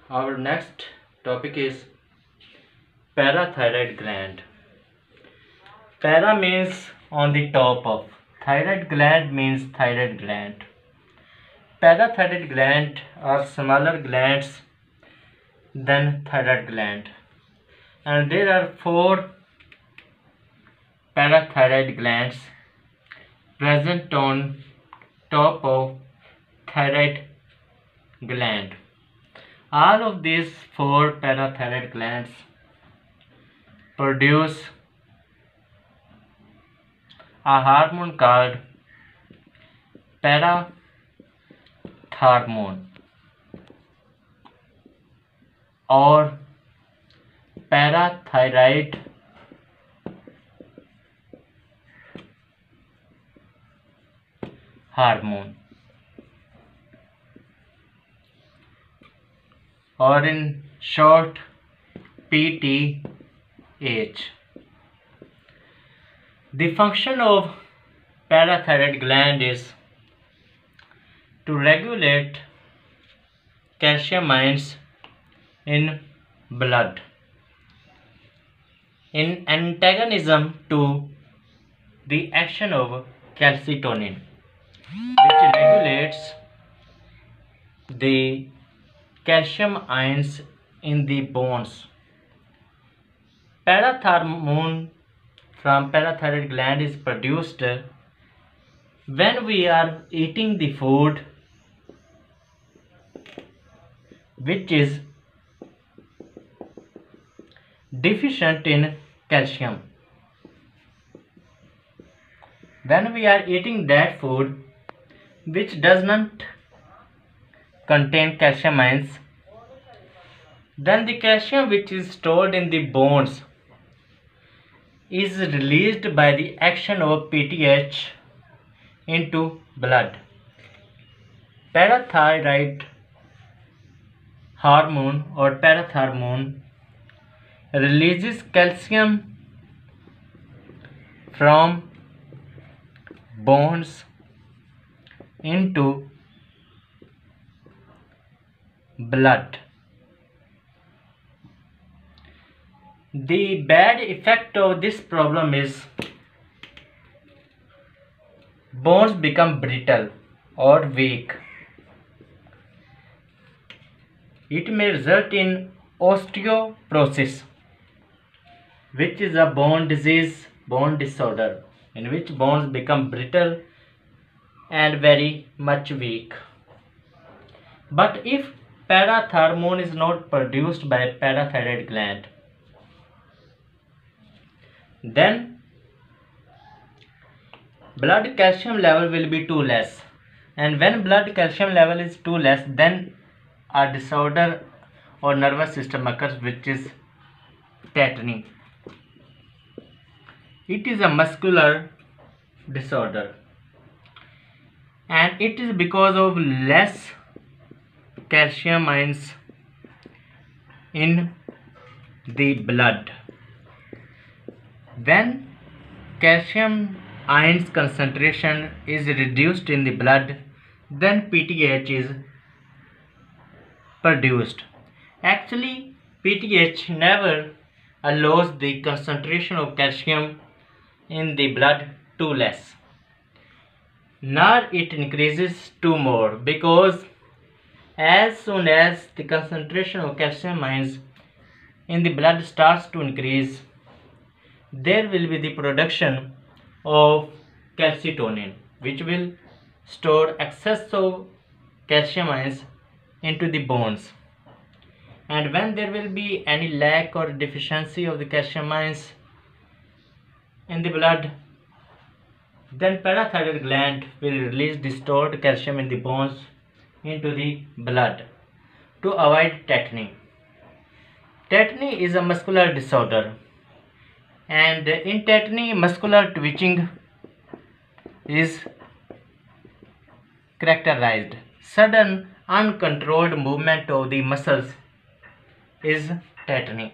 Our next topic is parathyroid gland. Para means on the top of. Thyroid gland means thyroid gland. Parathyroid gland are smaller glands than thyroid gland. And there are four parathyroid glands present on top of thyroid gland. All of these four parathyroid glands produce a hormone called parathormone or parathyroid hormone, or in short PTH. The function of parathyroid gland is to regulate calcium ions in blood in antagonism to the action of calcitonin, which regulates the calcium ions in the bones. Parathormone from parathyroid gland is produced when we are eating the food which is deficient in calcium. When we are eating that food which does not contain calcium ions, then the calcium which is stored in the bones is released by the action of PTH into blood. Parathyroid hormone or parathormone releases calcium from bones into blood. The bad effect of this problem is bones become brittle or weak. It may result in osteoporosis, which is a bone disease, bone disorder, in which bones become brittle and very much weak. But if parathormone is not produced by parathyroid gland, then blood calcium level will be too less, and when blood calcium level is too less, then a disorder or nervous system occurs, which is tetany. It is a muscular disorder, and it is because of less calcium ions in the blood. When calcium ions concentration is reduced in the blood, then PTH is produced. Actually, PTH never allows the concentration of calcium in the blood to less, nor it increases to more, because as soon as the concentration of calcium ions in the blood starts to increase, there will be the production of calcitonin, which will store excess of calcium ions into the bones. And when there will be any lack or deficiency of the calcium ions in the blood, then parathyroid gland will release the stored calcium in the bones into the blood to avoid tetany. Tetany is a muscular disorder, and in tetany, muscular twitching is characterized. Sudden uncontrolled movement of the muscles is tetany.